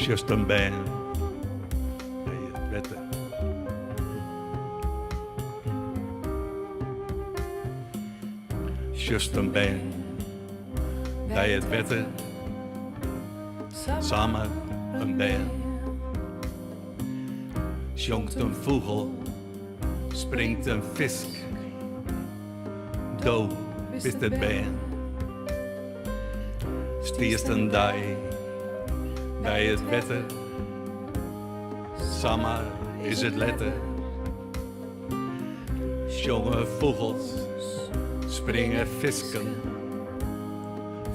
Just een band bij het wetten. Just een band bij het wetten. Samen een band. Jongt een vogel, springt een vis. Dood is het band. Stierst een dij bij het wetten. Samen is het letten. Jonge vogels springen visken.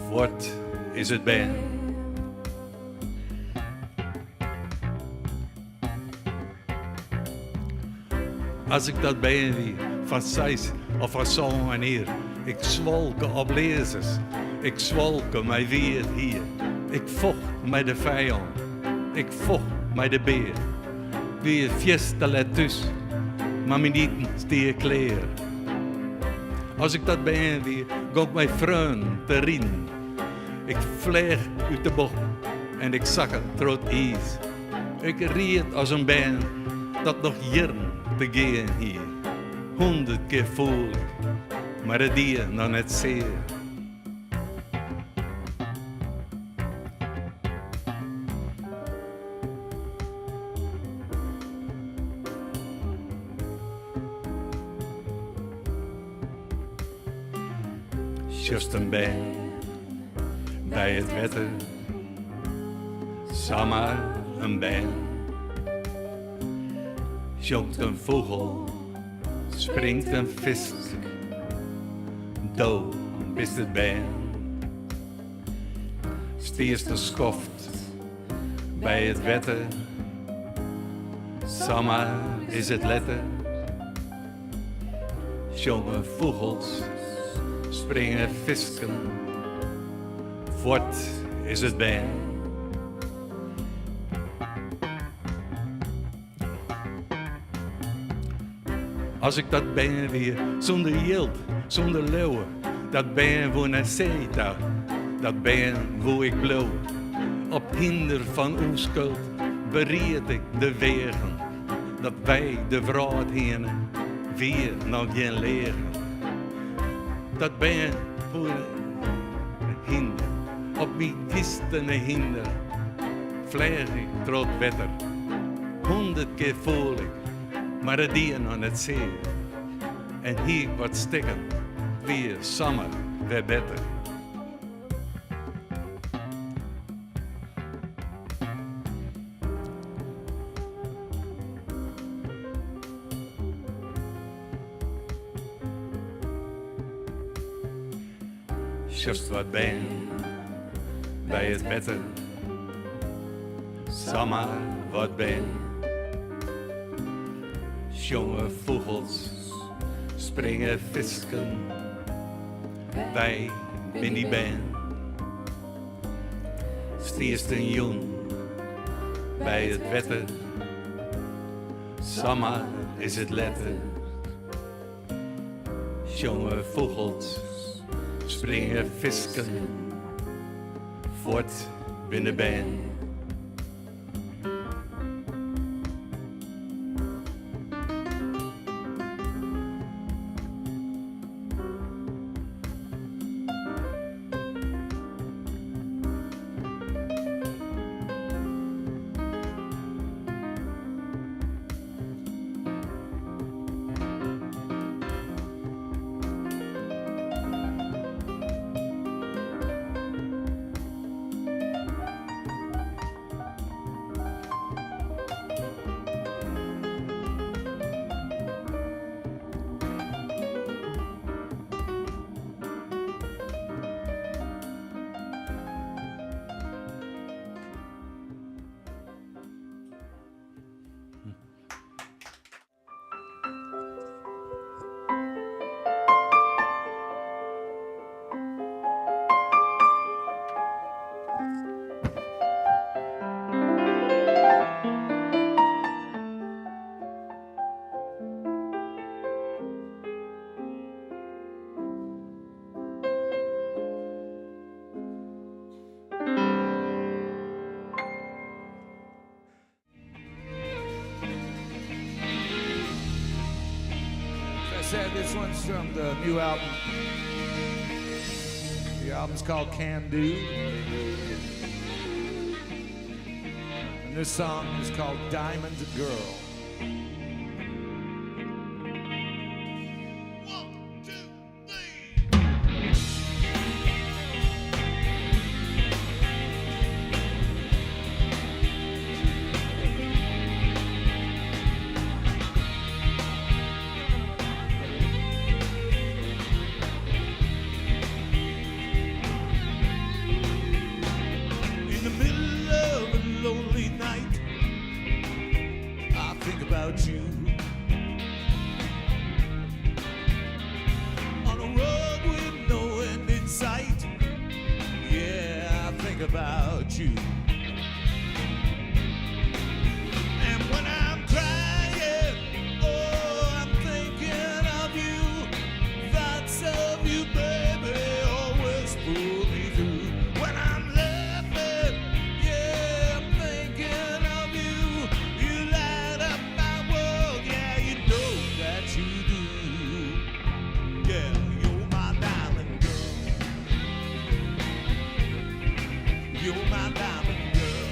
Voort is het band. Als ik dat ben wie van Seis of van Zon en hier, ik zwalke op lezers, ik zwalke mij weer hier. Ik vocht met de vijand, ik vocht met de beer. Weer fiesta letus, maar me niet stier kleren. Als ik dat ben wie, ga ik mijn vriend te rien. Ik vlieg uit de bocht en ik zag het trots ijs. Ik riet als een band dat nog jaren te gaan hier. 100 keer voel ik, maar het dier nog net zeer. Just een band bij het wetten. Samen een band. Jongt een vogel, springt een vis. Dood is het band. Stierst een schoft bij het wetten. Samen is het letten. Jonge vogels springen visken. Voort is het band. Als ik dat ben weer, zonder jild, zonder leeuwen, dat ben voor een zeetag, dat ben voor ik blauw. Op hinder van onschuld beried ik de wegen, dat wij de vrouw heen weer nog geen leren. Dat ben voor een hinder, op wie kisten een hinder, vlieg ik trots wetter. 100 keer voel ik, maar het dier nog net zeer. En hier wat stikken, weer samen, weer beter. Just wat ben bij het wetten. Samen wat ben. Jonge vogels springen visken. Wij ben die band. Stierst een jong bij het wetten. Samen is het letten. Jonge vogels springen visken. Voort binnen band. This one's from the new album. The album's called Can Do. And this song is called Diamond Girl. About you on a road with no end in sight. Yeah, I think about you. And when I'm crying, oh, I'm thinking of you. Thoughts of you, baby, always pull me through. When I'm laughing, yeah, I'm thinking of you. You light up my world, yeah, you know that you do. Yeah, you're my diamond girl. You're my diamond girl.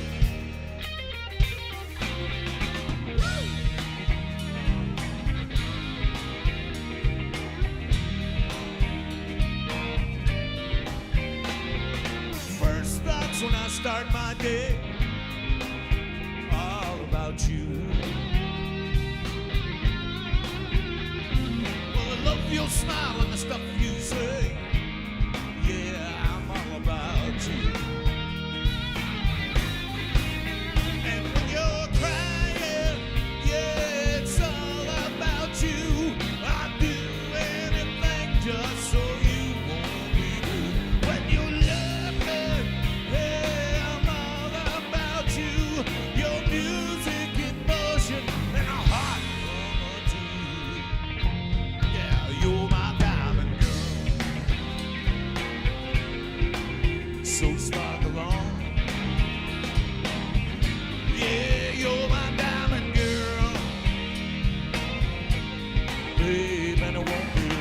First thoughts when I start my day, all about you. Well, I love your smile and the stuff you say. Yeah, I'm all about you. And when you're crying, yeah, it's all about you. I'd do anything just so you won't be blue. When you're laughing, yeah, I'm all about you. Your music in motion and a heart or two. Yeah, you're my diamond girl. So sparkle on. Yeah, you're my diamond girl. Babe, and it won't be long.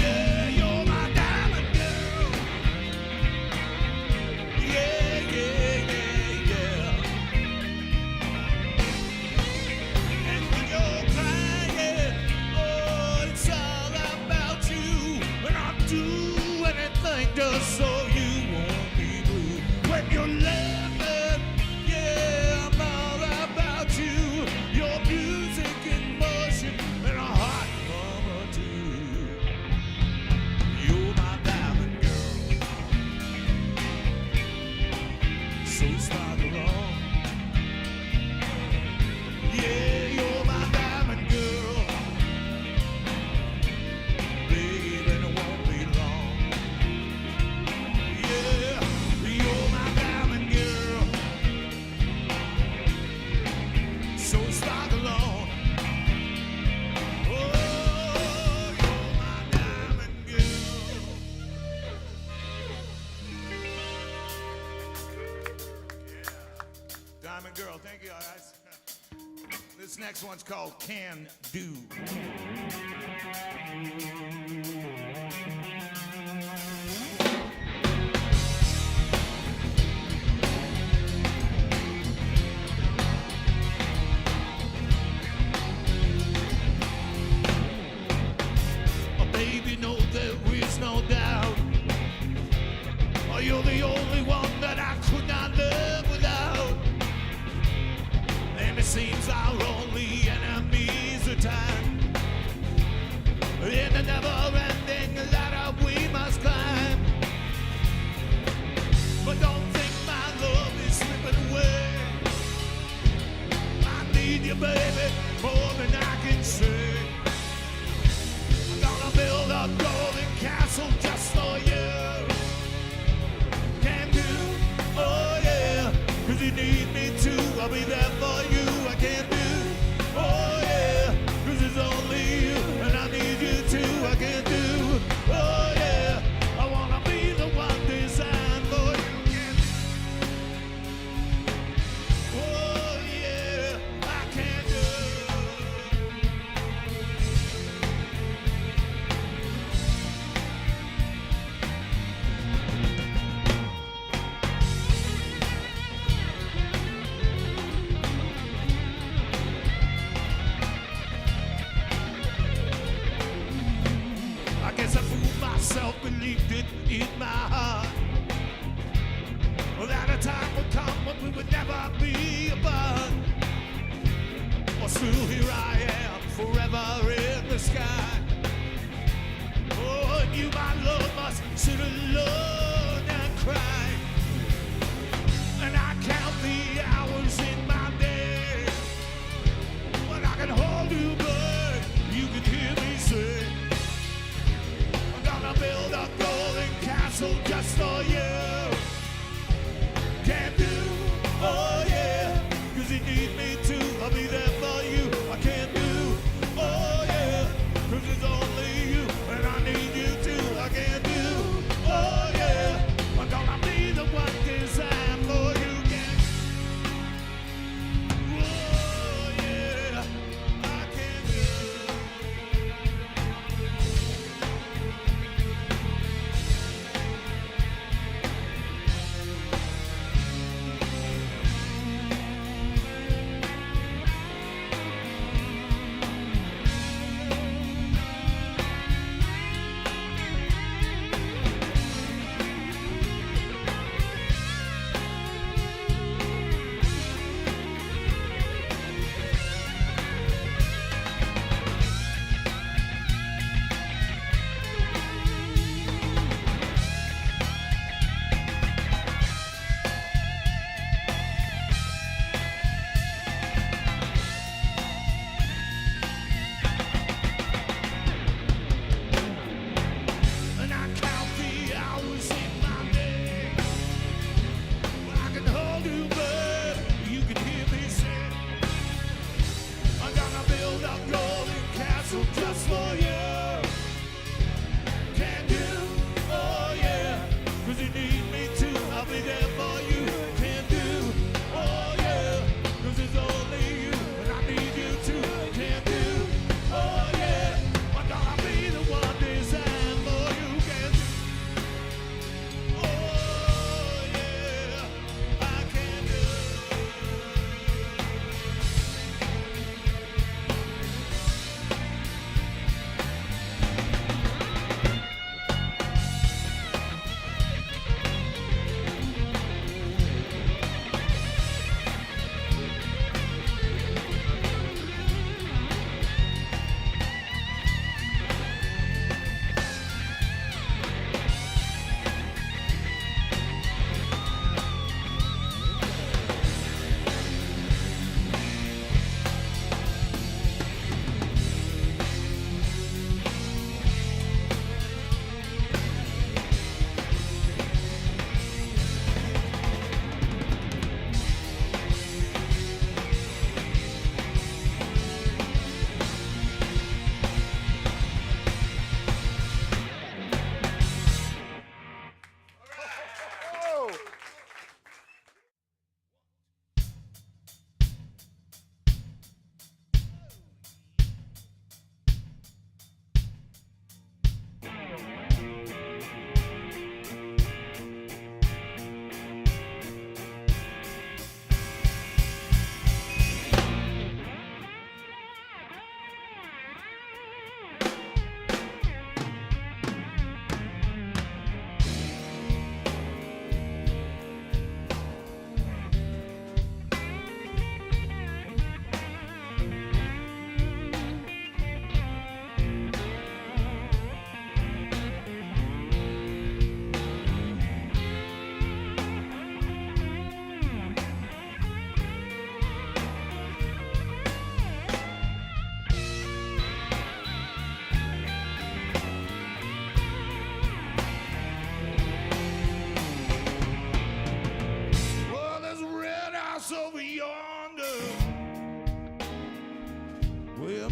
Yeah, you're my diamond girl. Yeah, yeah, yeah, yeah. And when you're crying, oh, it's all about you. And I'll do anything just so you won't be blue. When you're laughing, yeah, I'm all about you. Your music in motion and a heart or two. You're my diamond girl. So sparkle on. Yeah, you're my diamond girl. Babe, and it won't be long. Yeah, you're my diamond girl. So sparkle on. Oh, you're my diamond girl. Diamond girl, thank you guys. This next one's called Can Do. Oh, baby, no, there is no doubt. Oh, you're the only one that I could not live without. And it seems our only enemies are time. And I never 'cause you need me to. I'll be there for you. I can't do, oh yeah, 'cause it's only you, and I need you too. I can't do, oh yeah, I wanna be the one designed for you. Can't do, oh yeah, I can't do. I guess I fooled myself, believed it in my heart, that a time would come when we would never be apart. But still here I am, forever in the sky. Oh, and you, my love, must sit alone and cry. And I count the hours in my day when I can hold you, but you can hear me say, I'm gonna build a golden castle just for you. Can't do, oh yeah, 'cause you need me to. I'll be there for you. I can't do, oh yeah, 'cause it's only you, and I need you too. I can't do, oh yeah, I'm gonna be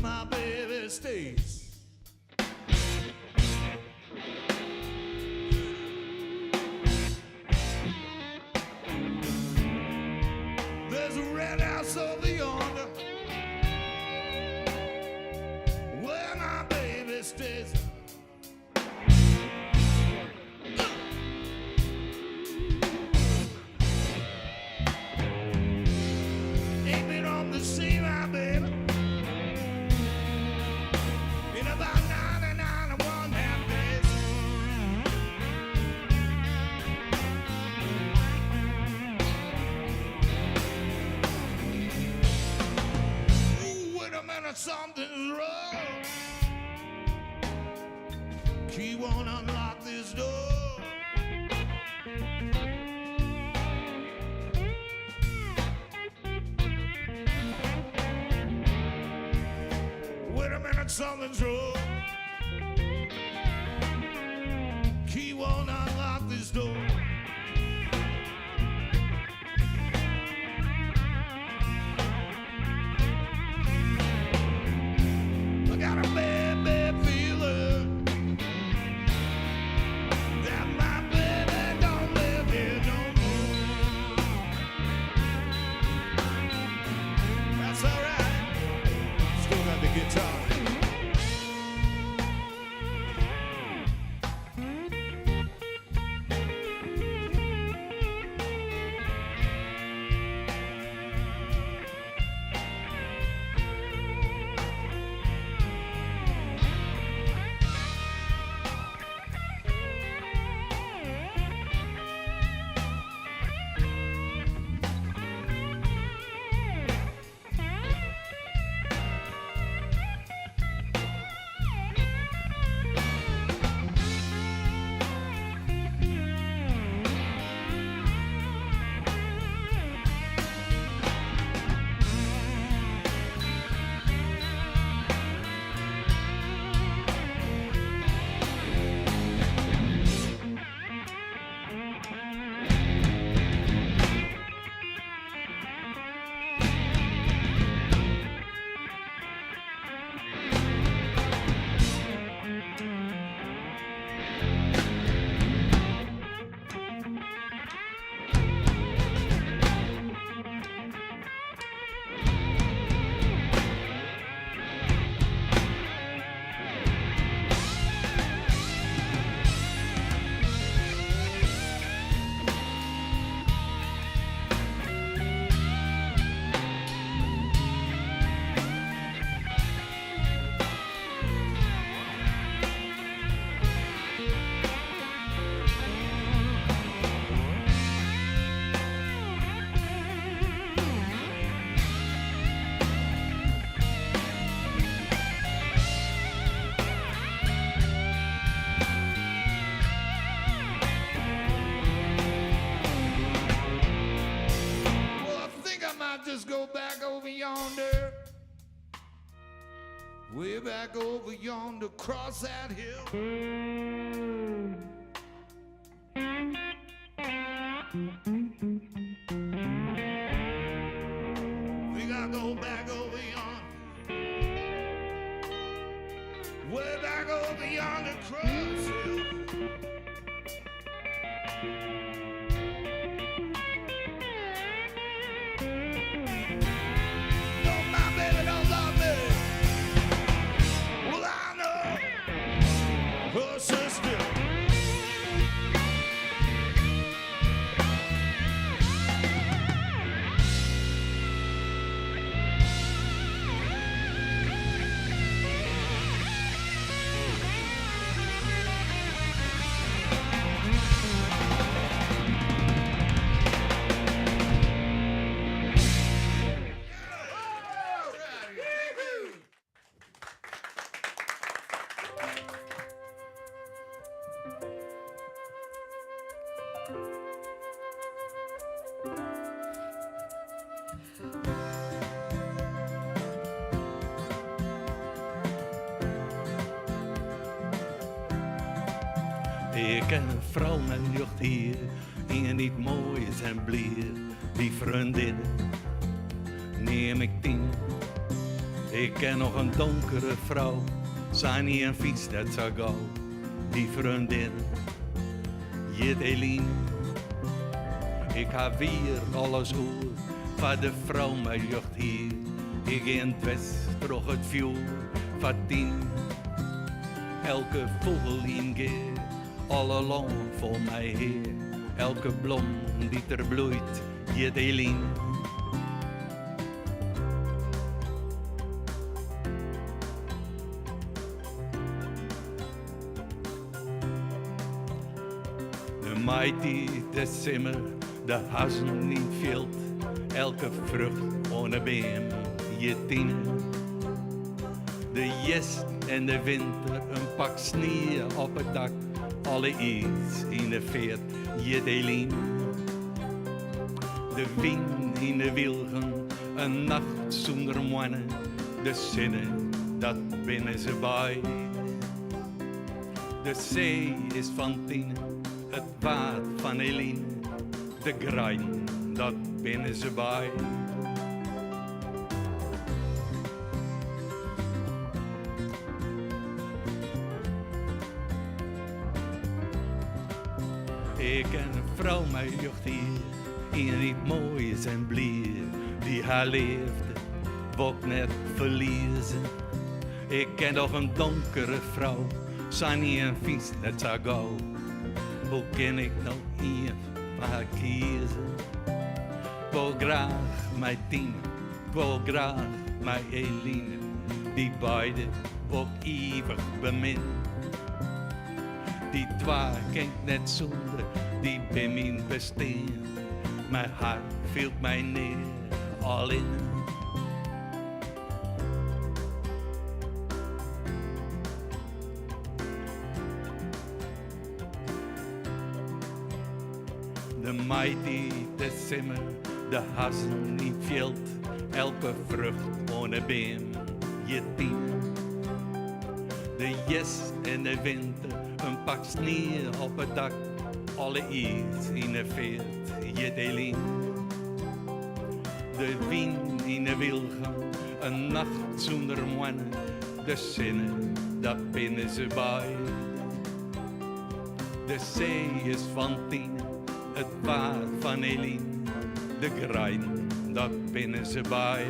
my baby stays. There's a red house over yonder where my baby stays. Ain't been on the sea, my baby, in about 99 and one damn days. Ooh, wait a minute, something's wrong. Key won't unlock this door. Wait a minute, something's wrong. Key won't unlock this door. I got a bad, bad feeling that my baby don't live here no more. That's alright. Still got the guitar. Just go back over yonder, way back over yonder, cross that hill. Think I'll go back over yonder, way back over yonder, cross hill. Ik ken een vrouw met lucht hier, en niet mooi zijn blier. Die vriendinnen neem ik 10. Ik ken nog een donkere vrouw, zijn niet een fiets dat zou gauw. Die vriendin, Jit Eline. Ik heb weer alles hoor, van de vrouw mijn jeugd hier. Ik in het west, terug het vuur, van 10. Elke vogel ingeer, alle long voor mij heer. Elke blom die er bloeit, Jit Eline. De meid die de simmer, de hazen niet veld. Elke vrucht ohne beem, je tien. De jest en de winter, een pak sneeuw op het dak. Alle iets in de veert, je Eline. De wind in de wilgen, een nacht zonder mannen. De zinnen, dat binnen ze bij. De zee is van Tine, het water van Eline. De grein, dat binnen ze bij. Ik ken een vrouw, mijn jeugd hier, in niet mooi is en blij, die haar leefde, wou net verliezen. Ik ken nog een donkere vrouw, zijn niet een fiets, net zo gauw. Hoe ken ik nou hier van haar kiezen? Ik wil graag mijn Tine, ik wil graag mijn Eline, die beide ook eeuwig bemin. Die twee ken ik net zonder, die bij mijn bestaan. Mijn hart viel mij neer, al in. De meid die de simmer, de hazen niet veld. Elke vrucht ohne beem, je tien. De jest en de winter, een pak sneeuw op het dak. Alle iets in de veert, je Eline. De wind in de wilgen, een nacht zonder mannen. De zinnen, dat binnen ze bij. De zee is van Tine, het water van Eline. De grein, dat binnen ze bij.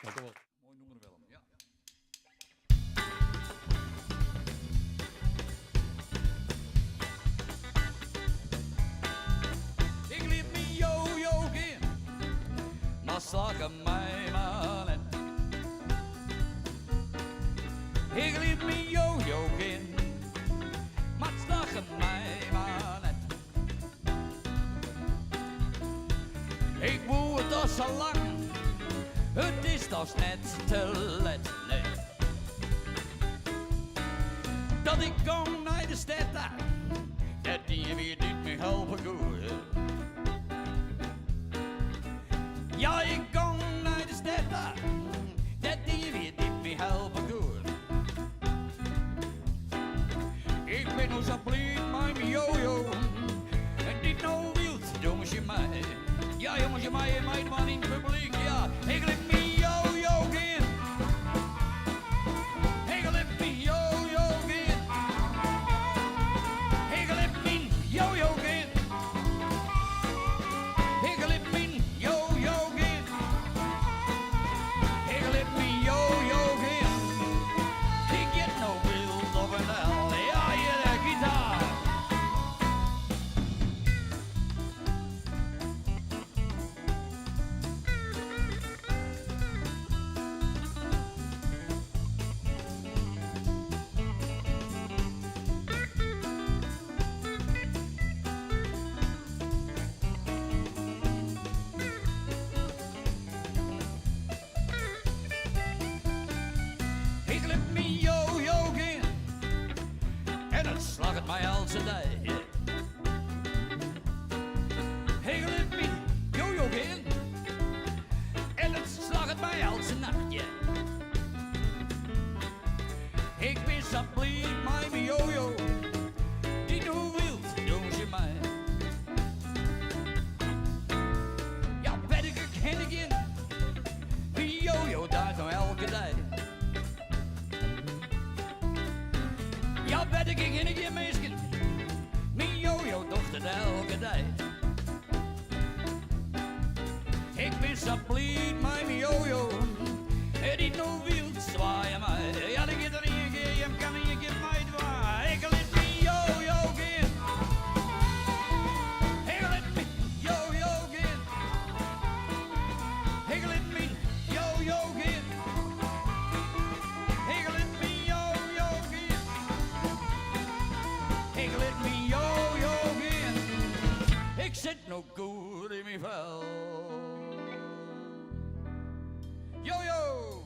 Dank u wel. Mooi nummer wel, ja. Ik liep mijn yo-yo in, maar zagen mij maar net. Ik liep mijn yo-yo in, maar zagen mij maar net. Ik woe het al zo lang. Het is toch net te let, nee. Dat ik kom naar de stad, dat die weer niet meer helpen goed. Ja, ik kom naar de stad, dat die weer niet meer helpen goed. Ik ben nog zo blij met mijn yo-yo, en niet nou wild, jongens je mij. Ja, jongens je mij, mijn man in het publiek, ja. Ik liep mijn yo-yo in. Ik liep mijn yo-yo in. Ik liep mijn yo-yo in. Ik liep mijn yo-yo in. Ik liep mijn yo-yo in. Ik get no wild op een hel. Ja, je de gitaar. En het slag het mij als een dij. Ik liet me jojo gaan. En het slag het mij als een nachtje. Ik ben zo blij met mijn jojo. Die doe wilt, doen ze mij. Ja, ben ik ken ik in. Die jojo daar nog elke dag. Ja, ben ik in meisje. Mijn jojo dochter elke dag. Ik ben zo blij met mijn jojo. En die nou wild zwaaien mij. Ja, die gaat er niet in, je kan niet in mij dwaaien. Ik liet mijn jojo gaan. Ik liet mijn jojo gaan. Ik liet mijn jojo gaan. Ik liet mijn jojo gaan. Ik liet mijn jojo gaan. Ik zit nog goed in mijn vel. Jojo!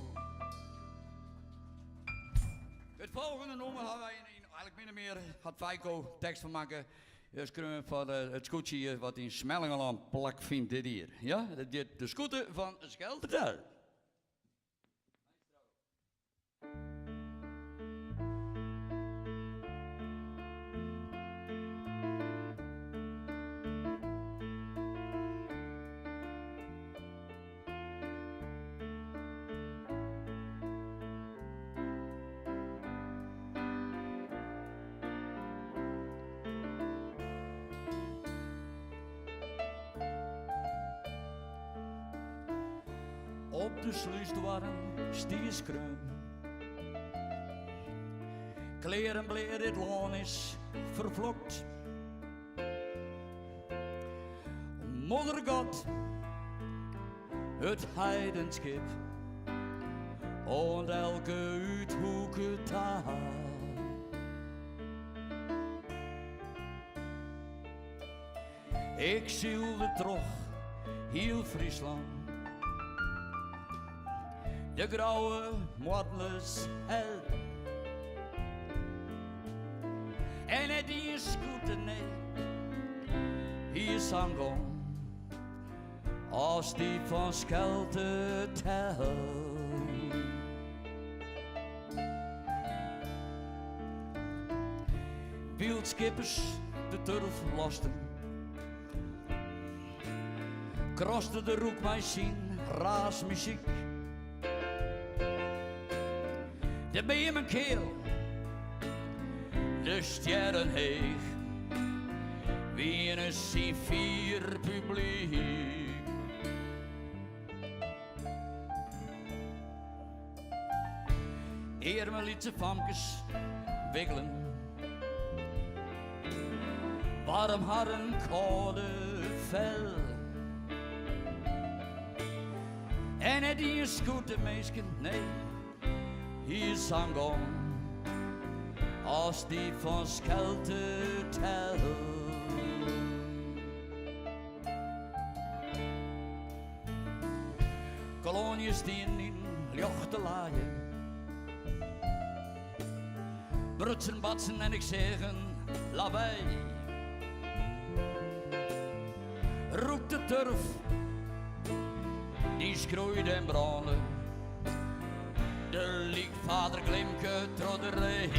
Het volgende nummer hadden wij eigenlijk min of meer had Feiko tekst van maken. Dus kunnen we van het scootje wat in Smellingeland plak vindt dit hier. Ja, de scooter van Scheldertal. Op de sluisdwarm stieskruim. Kleren bleer het loon is vervlokt. Moeder God, het heidenschip, en elke uithoeken taal. Ik zielde toch heel Friesland. De grauwe modles hel. En het is goed nee, hier sangon, als die van Schelte tel. Wildskippers de turf losten, kroste de roekmachine, raasmuziek. De ben je mijn keel, de sterren heeg, wie in een C4 publiek. Eer me liet ze famkes wiggelen, warm haar een koude vel. En het is goed de meisje, nee. Hier sangon, als die van Schelte tel. Kolonies die in jochten laaien, brutsen, batsen en ik zeggen lawaai. Roekt de turf, die schroeit en brandde. De liekvader Glimke trot de ree.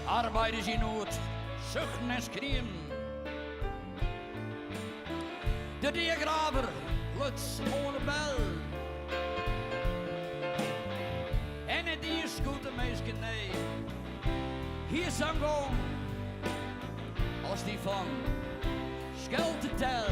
Arbeiders in nood, zuchten en schreeuwen. De diergraver luidt schone bel. En het is goed de meisje nee. Hier sangon, als die van Schelte tel.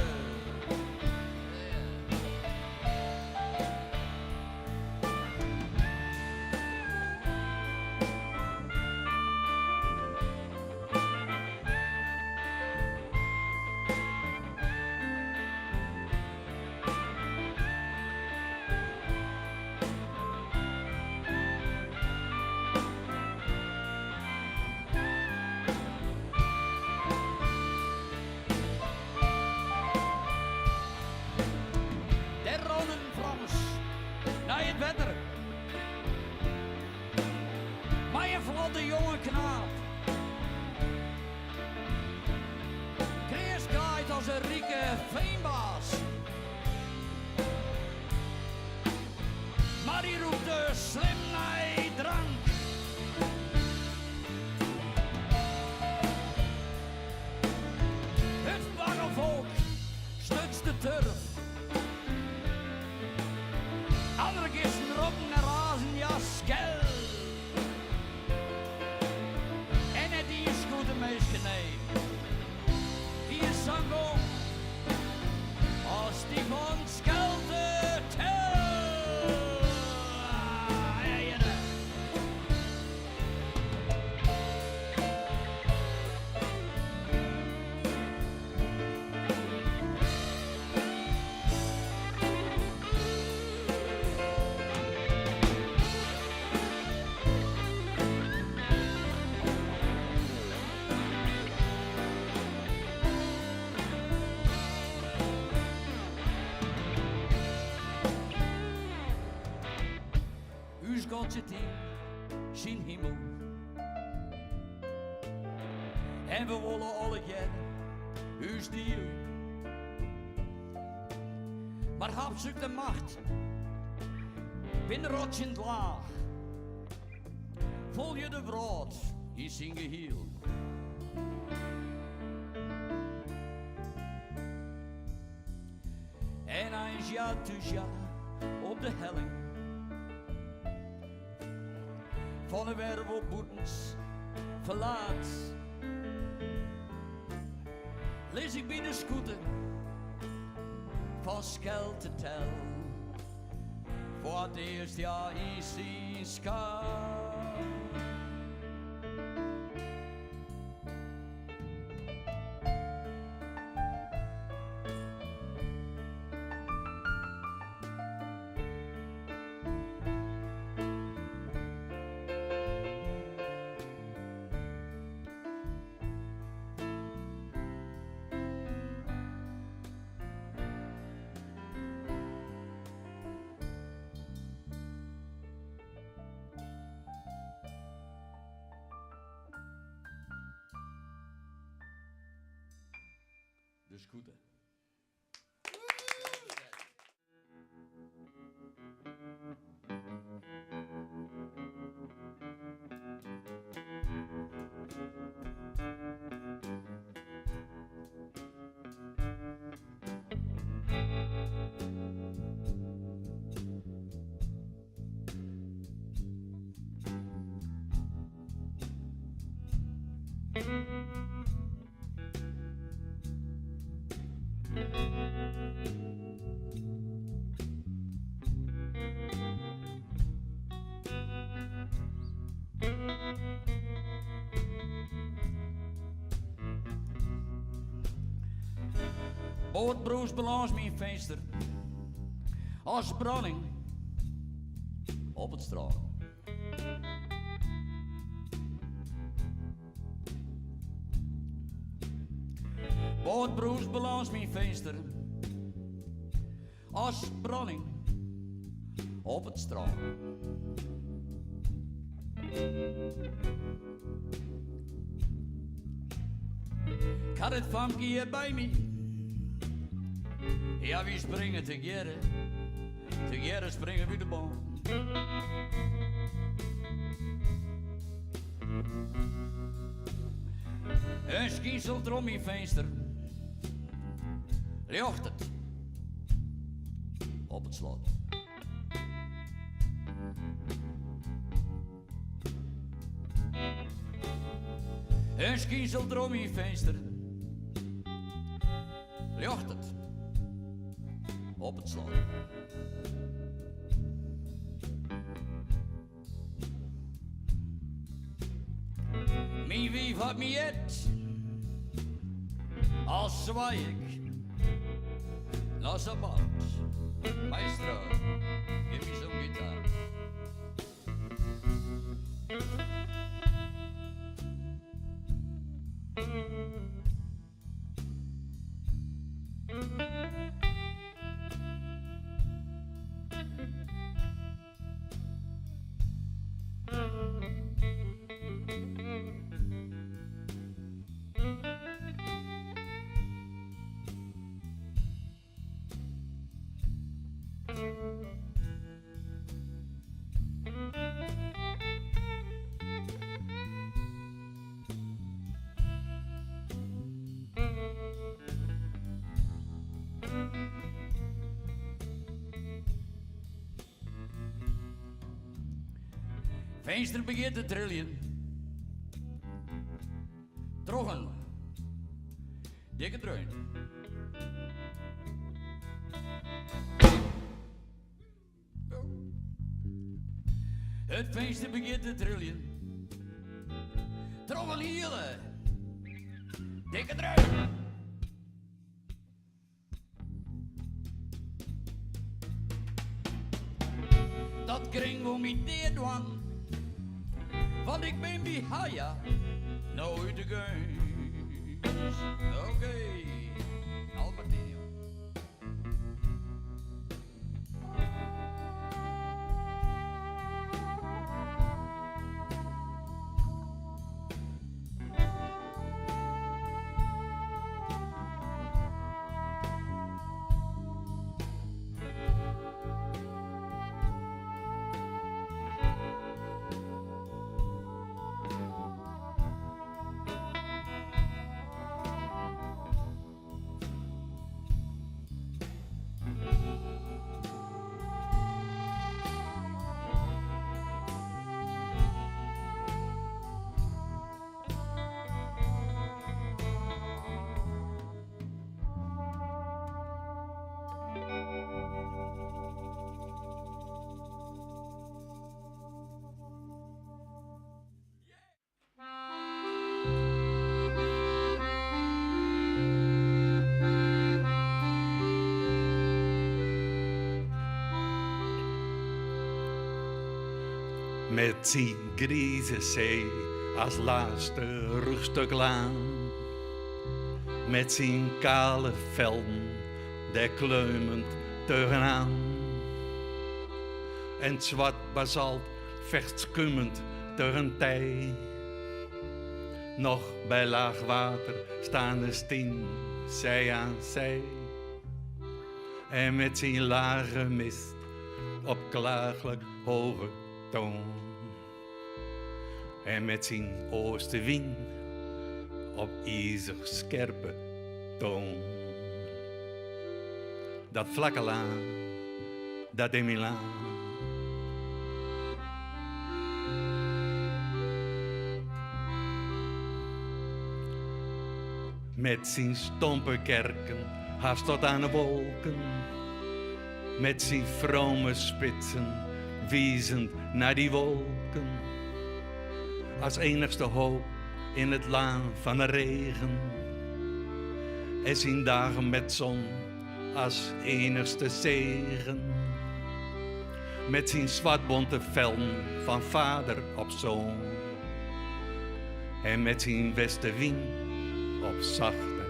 de jonge knaap. Kreeg kijkt als een rieke veenbaas. Maar die roept de slim naar drank. Het bange volk stutst de turf. Andere kisten roppen en razen, ja, skel. En het die is goed de meisje, nee. Die is zangom als die van Schelte tel. God zit in zijn hemel. En we willen alle jaren uw stiel. Maar hap zoekt de macht binnen rotsend laag. Vol je de brood in zijn geheel. En hij is ja dus ja op de helling van de wervelboetens verlaat. Lees ik bij de scooter van Schelte tel voor het eerst jaar in zijn schaal. De scooter. Bootbroers belans mijn venster als branding op het straat. Bootbroers belans mijn venster als branding op het straat. Ik had het famke hier bij me. Ja, we springen together springen we de boom. Een schieselt er om mijn venster, riocht het op het slot. Een schieselt er om mijn venster, riocht het op het slot. Mijn wief had me het, als zwaai ik naar zijn band. Maestro, geef me zo'n gitaar. venster begint te trillen. Trochen, dikke dreun. Het venster begint te trillen. Trochen hielen, dikke dreun. Dat kring om idee doen, want ik ben bij Haya nooit de geus. Oké, Albertino. Met zijn grijze zee als laatste rugstuk laan. Met zijn kale velden, der kleumend tegenaan. En het zwart basalt vecht skummend tegen tij. Nog bij laag water staan de stien, zij aan zij. En met zijn lage mist op klagelijk hoge toon. En met zijn oostenwind op ijzig scherpe toon. Dat vlakkelaan, dat in Milaan. Met zijn stompe kerken, haast tot aan de wolken. Met zijn vrome spitsen, wiezend naar die wolken. Als enigste hoop in het laan van de regen. En zijn dagen met zon als enigste zegen. Met zijn zwartbonte velden van vader op zoon. En met zijn westenwind op zachte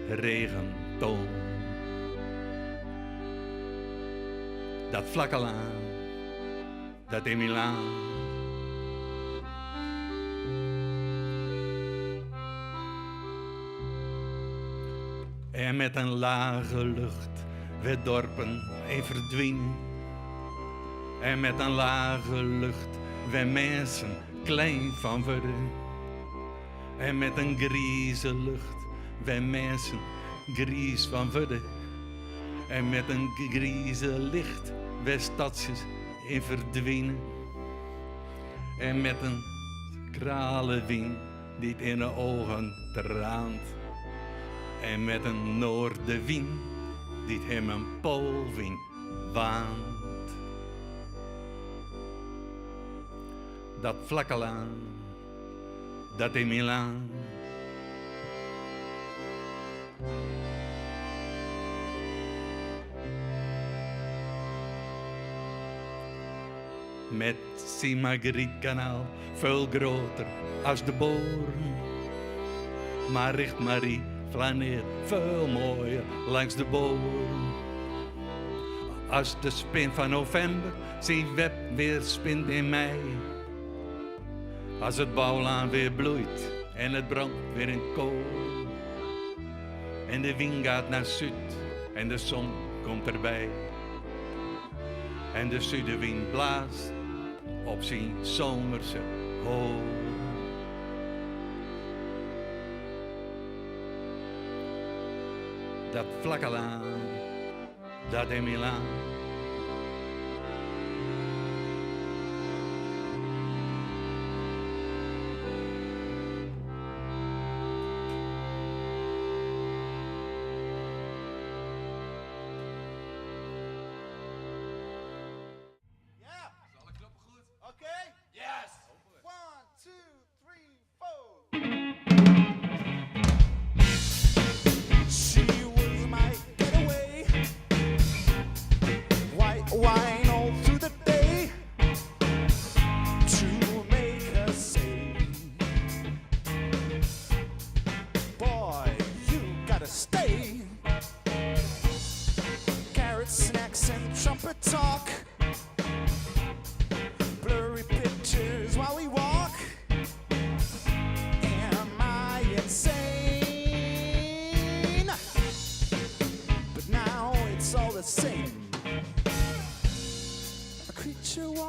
regentoon. Dat vlakkelaan, dat in Milaan. En met een lage lucht werd dorpen en verdwenen. En met een lage lucht werd mensen klein van worden. En met een grieze lucht werd mensen gries van worden. En met een grieze licht werd stadjes in verdwenen. En met een kralenwind die in de ogen traant. En met een noordenwind die hem een poolwind waant. Dat vlakkelaan, dat in Milaan. Met zijn Margrietkanaal veel groter als de boren. Maar richt Marie flaneert veel mooier langs de boren. Als de spin van november zijn web weer spint in mei. Als het bouwlaan weer bloeit en het brandt weer in kool. En de wind gaat naar zuid en de zon komt erbij. En de zuidenwind blaast op zijn zomerse hool. Dat vlakkelaan, dat in Milaan.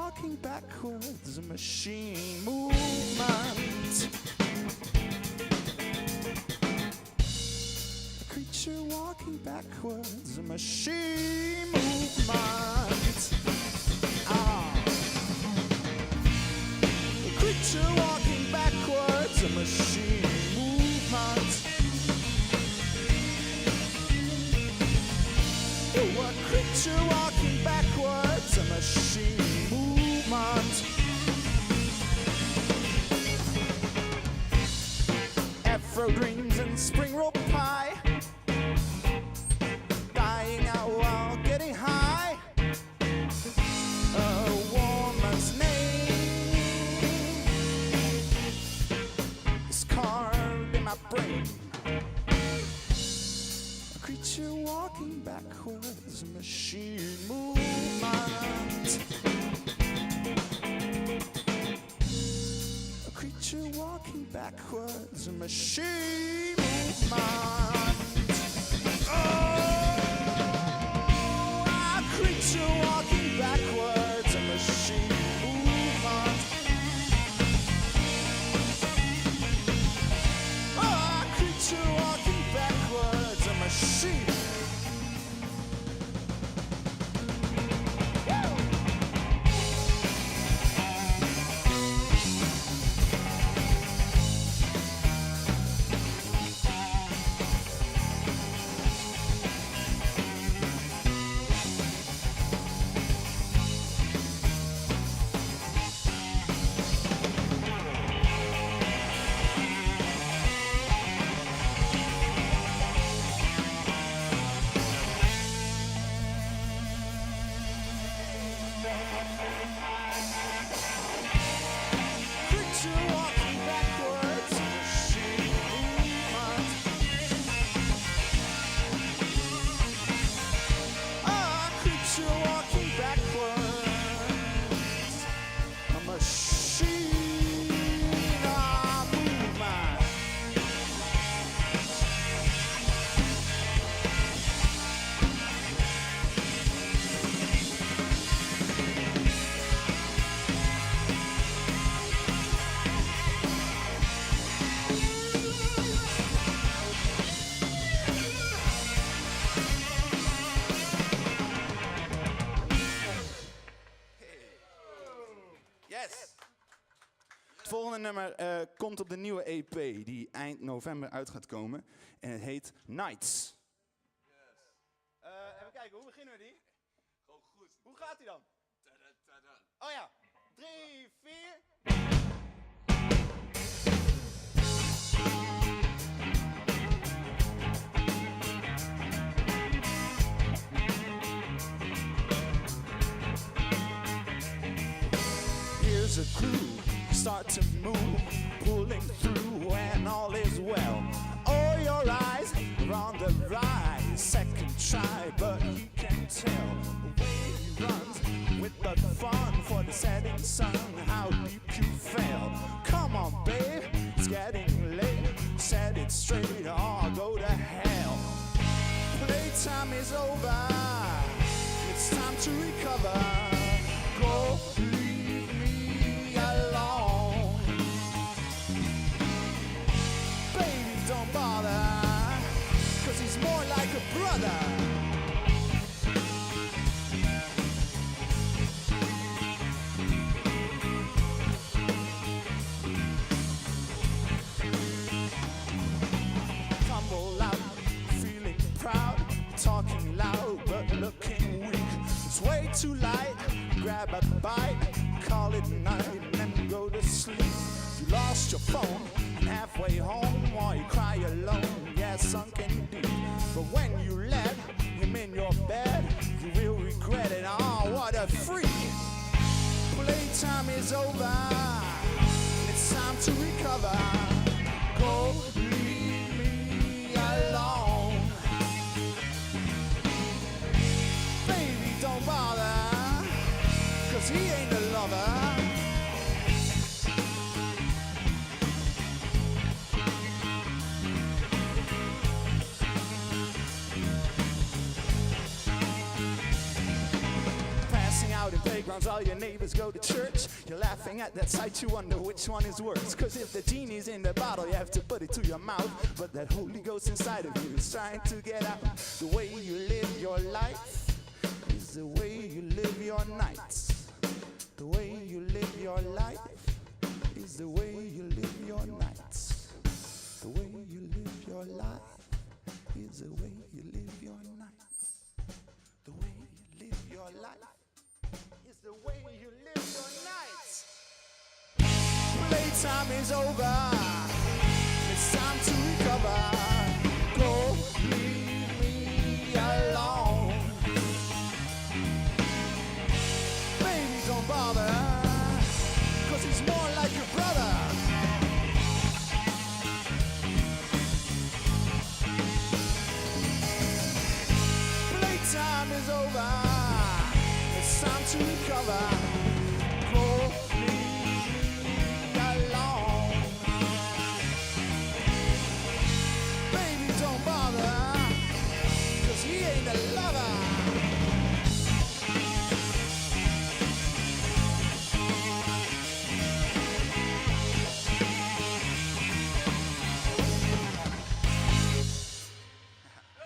walking backwards, a machine movement. A creature walking backwards, a machine movement. A creature walking backwards, a machine movement. Oh, a creature walking backwards, a machine movement. Afro dreams and spring roll pie, dying out while getting high. A woman's name is carved in my brain. A creature walking backwards, a machine movement. A creature walking backwards, a machine movement. Oh, a creature walking backwards, a machine movement. Oh, a creature walking backwards, a machine. Creature walking backwards, a machine movement. A creature walking backwards, a machine movement. Yes. Het volgende nummer komt op de nieuwe EP die eind november uit gaat komen. En het heet Nights. Even kijken, hoe beginnen we die? Gewoon goed. Hoe gaat die dan? Tadan. Oh ja, 3, 4. Here's a crew, start to move, pulling through and all is well. Oh, your eyes are on the rise, second try, but he can tell. The way he runs with the fun for the setting sun, how deep you fell. Come on, babe, it's getting late, set it straight or go to hell. Playtime is over, it's time to recover. Go, leave me alone. Baby, don't bother, 'cause he's more like a brother. Tumble out, feeling proud, talking loud but looking weak. It's way too light, grab a bite, call it night and then go to sleep. You lost your phone and halfway home while you cry alone, yeah, sunken deep. But when you let him in your bed, you will regret it, oh, what a freak. Playtime is over, it's time to recover. Go, leave me alone. Baby, don't bother, 'cause he ain't a lover. Passing out in playgrounds all all your neighbors go to church. You're laughing at that sight, you wonder which one is worse. Cause if the genie's in the bottle, you have to put it to your mouth. But that Holy Ghost inside of you is trying to get out. The way you live your life is the way you live your nights. The way you live your life is the way you live your nights. The way you live your life is the way you live your nights. The way you live your life is the way you live your nights. Playtime is over. It's time to recover. Go, leave me alone. Baby, don't bother, 'cause he's more like your brother. Playtime is over. It's time to recover. Go, leave me alone. Baby, don't bother, 'cause he ain't a lover.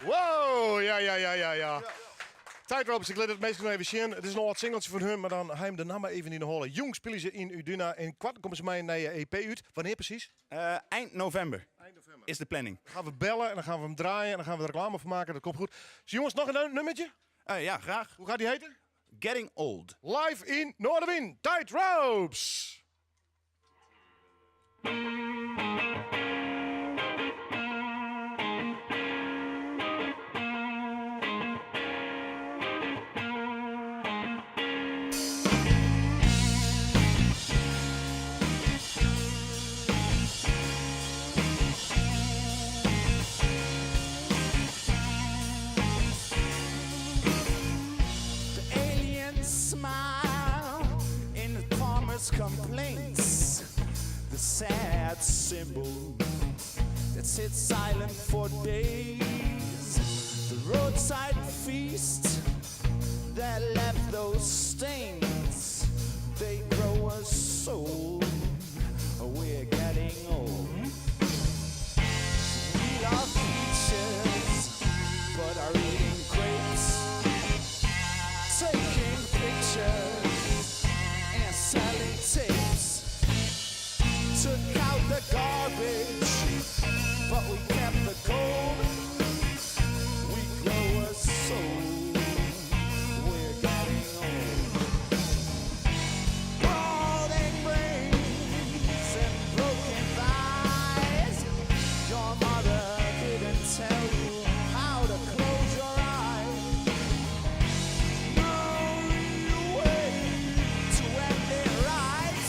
Wow, ja. Tijdropers, ik let het meestal nog even zien. Het is nog wat singeltje van hun, maar dan ga je hem de naam even in de holen. Jong spelen ze in Uduna en kwart komen ze mij naar je EP uit. Wanneer precies? Eind november is de planning. Dan gaan we bellen en dan gaan we hem draaien en dan gaan we er reclame van maken. Dat komt goed. Dus jongens, nog een nummertje? Ja, graag. Hoe gaat die heten? Getting Old. Live in Noorderwind, Tightropes! The aliens smile in the farmer's complaints. The sad symbol that sits silent for days. The roadside feast that left those stains. They grow us soul. We're getting old. We love peaches, but are eating grapes. Taking pictures and selling tapes. Took out the garbage, but we kept the gold. We grow a soul. We're getting old. Balding brains and broken thighs. Your mother didn't tell you how to close your eyes. No real way to end it right.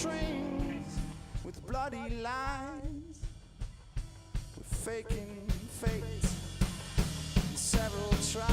trees with bloody lines. We're faking fate in several tries.